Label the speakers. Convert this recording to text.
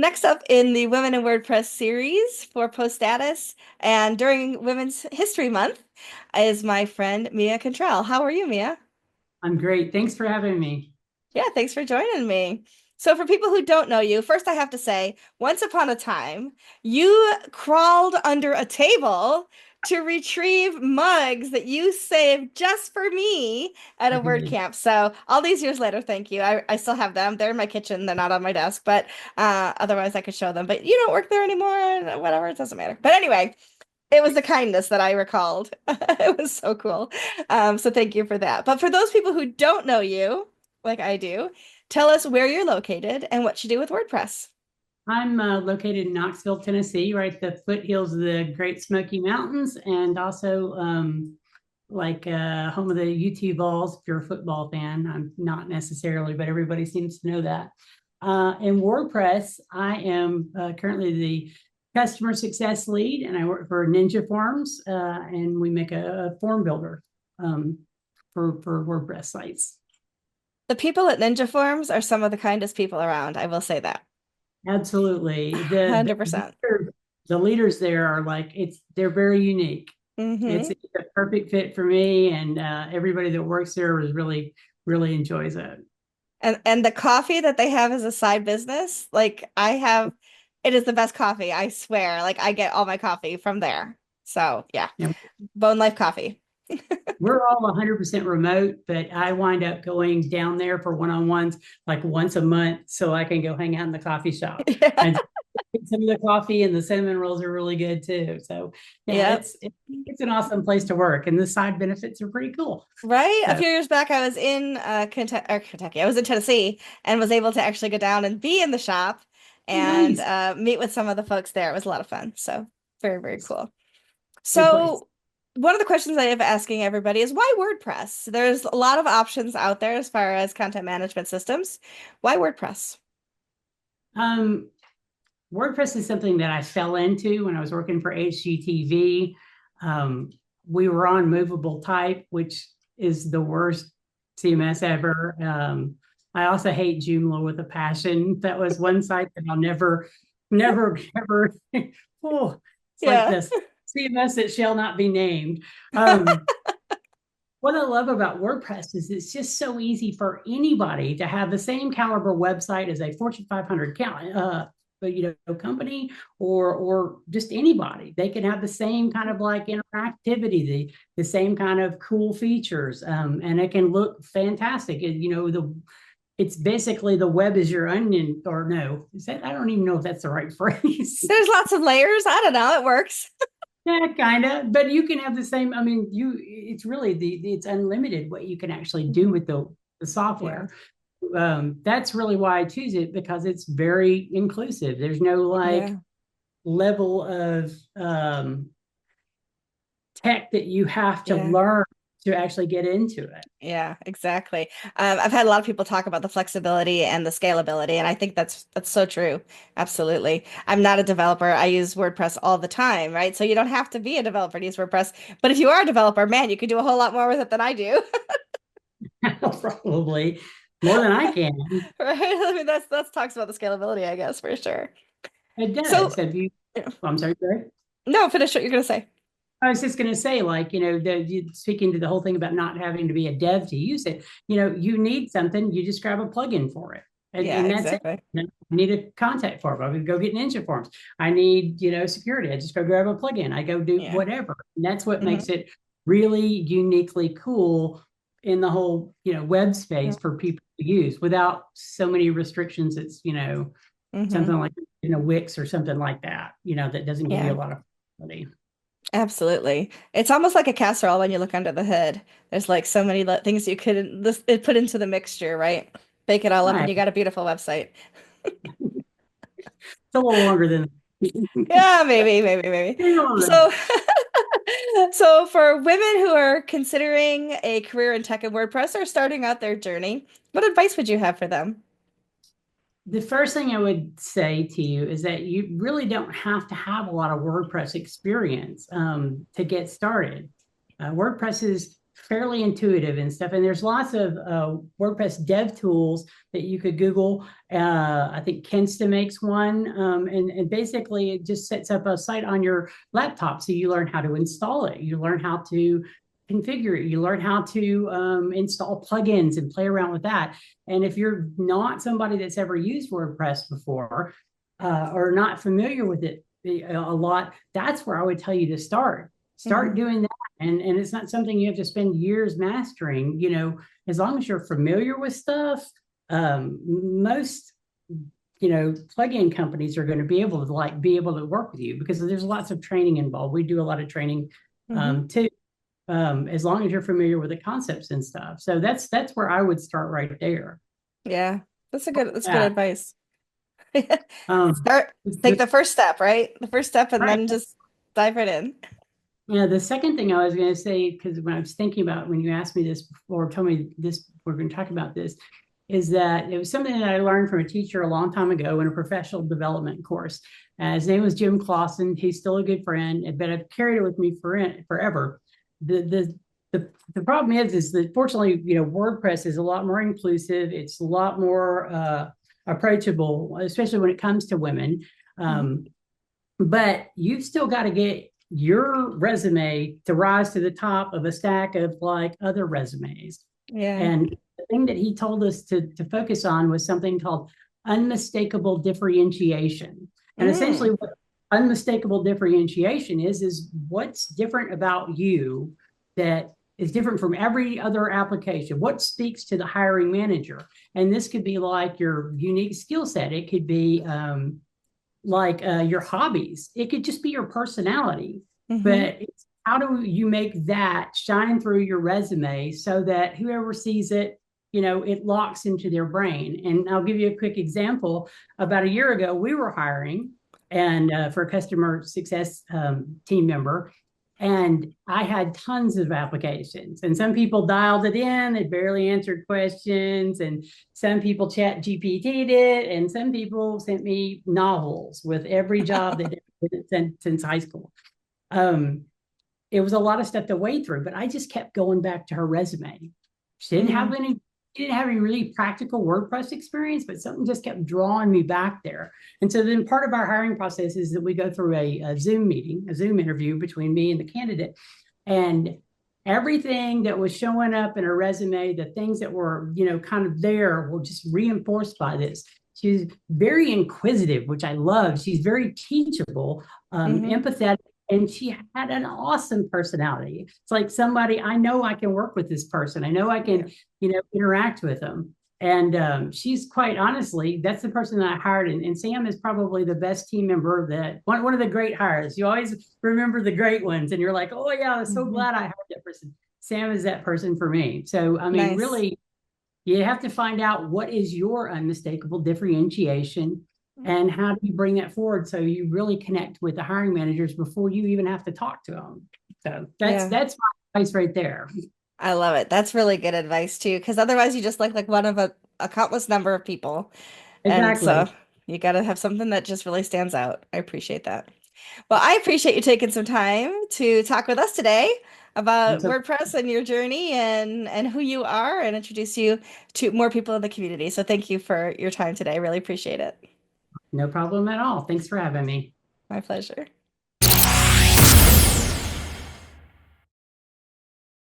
Speaker 1: Next up in the Women in WordPress series for Post Status and during Women's History Month is my friend Mia Cantrell. How are you, Mia?
Speaker 2: I'm great. Thanks for having me.
Speaker 1: Yeah, thanks for joining me. So, for people who don't know you, first I have to say, once upon a time, you crawled under a table to retrieve mugs that you saved just for me at a
Speaker 2: I did.
Speaker 1: WordCamp. So, all these years later, thank you. I still have them. They're in my kitchen. They're not on my desk, but otherwise I could show them. But you don't work there anymore, and whatever, it doesn't matter. But anyway, it was the kindness that I recalled. It was so cool. So thank you for that. But for those people who don't know you, like I do, tell us where you're located and what you do with WordPress.
Speaker 2: I'm located in Knoxville, Tennessee, right at the foothills of the Great Smoky Mountains, and also home of the UT Vols. If you're a football fan, I'm not necessarily, but everybody seems to know that. In WordPress, I am currently the customer success lead, and I work for Ninja Forms, and we make a form builder for WordPress sites.
Speaker 1: The people at Ninja Forms are some of the kindest people around. I will say that.
Speaker 2: Absolutely. The
Speaker 1: 100%.
Speaker 2: the leaders there are they're very unique.
Speaker 1: hmm
Speaker 2: It's a perfect fit for me, and everybody that works there is really enjoys it.
Speaker 1: And the coffee that they have as a side business, like I have, it is the best coffee, I swear. Like I get all my coffee from there. So yeah,
Speaker 2: You know,
Speaker 1: Bone Life Coffee.
Speaker 2: we're all 100% remote, but I wind up going down there for one-on-ones like once a month so I can go hang out in the coffee shop.
Speaker 1: Yeah.
Speaker 2: And some of the coffee and the cinnamon rolls are really good too. So yeah,
Speaker 1: Yep.
Speaker 2: it's an awesome place to work, and the side benefits are pretty cool.
Speaker 1: Right. A
Speaker 2: So
Speaker 1: few years back, I was in Kentucky. I was in Tennessee and was able to actually go down and be in the shop and
Speaker 2: nice.
Speaker 1: meet with some of the folks there. It was a lot of fun. So very, very cool.
Speaker 2: Good place.
Speaker 1: So one of the questions I have asking everybody is why WordPress? There's a lot of options out there as far as content management systems. Why WordPress?
Speaker 2: Um, WordPress is something that I fell into when I was working for HGTV. Um, we were on movable type, which is the worst CMS ever. I also hate Joomla with a passion. That was one site that I'll never, ever. Oh, it's like
Speaker 1: Yeah.
Speaker 2: this CMS that shall not be named. What I love about WordPress is it's just so easy for anybody to have the same caliber website as a Fortune 500 company or just anybody. They can have the same kind of like interactivity, the same kind of cool features, and it can look fantastic. It's basically the web is your onion, or no, is that I don't even know if that's the right phrase.
Speaker 1: There's lots of layers. I don't know. It works.
Speaker 2: Yeah, kind of. But you can have the same. I mean, it's really it's unlimited what you can actually do
Speaker 1: Mhm.
Speaker 2: with the
Speaker 1: Yeah.
Speaker 2: software. That's really why I choose it because it's very inclusive. There's no like
Speaker 1: Yeah.
Speaker 2: level of tech that you have to
Speaker 1: Yeah.
Speaker 2: learn to actually get into it.
Speaker 1: Yeah, exactly. I've had a lot of people talk about the flexibility and the scalability, and I think that's so true. Absolutely. I'm not a developer. I use WordPress all the time, right? So you don't have to be a developer to use WordPress. But if you are a developer, man, you can do a whole lot more with it than I do.
Speaker 2: Probably more than I can.
Speaker 1: Right? I mean, that's talks about the scalability, I guess, for sure.
Speaker 2: It
Speaker 1: So,
Speaker 2: does. Have you? Oh, I'm sorry. Greg?
Speaker 1: no, finish what you're gonna say.
Speaker 2: I was just going to say, speaking to the whole thing about not having to be a dev to use it, you need something, you just grab a plugin for it. And,
Speaker 1: Yeah,
Speaker 2: and that's it.
Speaker 1: exactly.
Speaker 2: I need a contact form. I would go get Ninja Forms. I need, security. I just go grab a plugin. I go do
Speaker 1: Yeah.
Speaker 2: whatever. And that's what
Speaker 1: hmm
Speaker 2: makes it really uniquely cool in the whole, web space for people to use without so many restrictions. It's,
Speaker 1: hmm
Speaker 2: something like, Wix or something like that, that doesn't give you a
Speaker 1: Yeah.
Speaker 2: lot of flexibility.
Speaker 1: Absolutely. It's almost like a casserole when you look under the hood. There's like so many things you could put into the mixture, right? Bake it all up and
Speaker 2: Right.
Speaker 1: you got a beautiful website.
Speaker 2: It's a little longer than
Speaker 1: Yeah, maybe.
Speaker 2: hang on.
Speaker 1: So, so for women who are considering a career in tech and WordPress or starting out their journey, what advice would you have for them?
Speaker 2: The first thing I would say to you is that you really don't have to have a lot of WordPress experience to get started. WordPress is fairly intuitive and stuff. And there's lots of WordPress dev tools that you could Google. I think Kensta makes one. And basically, it just sets up a site on your laptop. So you learn how to install it, you learn how to configure it, you learn how to install plugins and play around with that. And if you're not somebody that's ever used WordPress before or not familiar with it a lot, that's where I would tell you to start
Speaker 1: Mhm.
Speaker 2: doing that. And it's not something you have to spend years mastering, as long as you're familiar with stuff. Most plugin companies are going to be able to work with you because there's lots of training involved. We do a lot of training
Speaker 1: Mhm.
Speaker 2: too, as long as you're familiar with the concepts and stuff. So that's where I would start right there.
Speaker 1: Yeah. That's good
Speaker 2: Yeah.
Speaker 1: advice.
Speaker 2: Um,
Speaker 1: Start take
Speaker 2: the,
Speaker 1: the first step, right? The first step and
Speaker 2: right.
Speaker 1: then just dive right in.
Speaker 2: Yeah, the second thing I was going to say, because when I was thinking about when you asked me this before, told me this, we're going to talk about this, is that it was something that I learned from a teacher a long time ago in a professional development course. His name was Jim Clausen. He's still a good friend, but I've carried it with me forever. The problem is that fortunately, WordPress is a lot more inclusive. It's a lot more approachable, especially when it comes to women.
Speaker 1: Mhm.
Speaker 2: Um, but you've still got to get your resume to rise to the top of a stack of like other resumes.
Speaker 1: Yeah.
Speaker 2: And the thing that he told us to focus on was something called unmistakable differentiation. And essentially,
Speaker 1: Mm.
Speaker 2: what unmistakable differentiation is what's different about you that is different from every other application. What speaks to the hiring manager? And this could be like your unique skill set. It could be like your hobbies. It could just be your personality,
Speaker 1: Hmm.
Speaker 2: but it's how do you make that shine through your resume so that whoever sees it, it locks into their brain. And I'll give you a quick example. About a year ago, we were hiring and for a customer success team member. And I had tons of applications, and some people dialed it in, they barely answered questions, and some people chat GPT'd it, and some people sent me novels with every job they'd sent since high school. Um, it was a lot of stuff to wade through, but I just kept going back to her resume. She didn't have
Speaker 1: Mm.
Speaker 2: any, she didn't have any really practical WordPress experience, but something just kept drawing me back there. And so then part of our hiring process is that we go through a Zoom meeting, a Zoom interview between me and the candidate. And everything that was showing up in her resume, the things that were, kind of there were just reinforced by this. She's very inquisitive, which I love. She's very teachable,
Speaker 1: Hmm.
Speaker 2: empathetic, and she had an awesome personality. It's like somebody I know I can work with this person. I know I
Speaker 1: Yeah.
Speaker 2: can, interact with them. And she's quite honestly, that's the person that I hired. And Sam is probably the best team member that one of the great hires. You always remember the great ones, and you're like, oh yeah, I'm so
Speaker 1: Hmm.
Speaker 2: glad I hired that person. Sam is that person for me. So I mean,
Speaker 1: Nice.
Speaker 2: really, you have to find out what is your unmistakable differentiation and how do you bring that forward so you really connect with the hiring managers before you even have to talk to them. So that's
Speaker 1: Yeah.
Speaker 2: that's my advice right there.
Speaker 1: I love it. That's really good advice too, because otherwise you just like one of a countless number of people. And so
Speaker 2: Exactly.
Speaker 1: you got to have something that just really stands out. I appreciate that. Well, I appreciate you taking some time to talk with us today about
Speaker 2: So
Speaker 1: WordPress and your journey and who you are and introduce you to more people in the community. So thank you for your time today. I really appreciate it.
Speaker 2: no problem at all. Thanks for having me.
Speaker 1: My pleasure.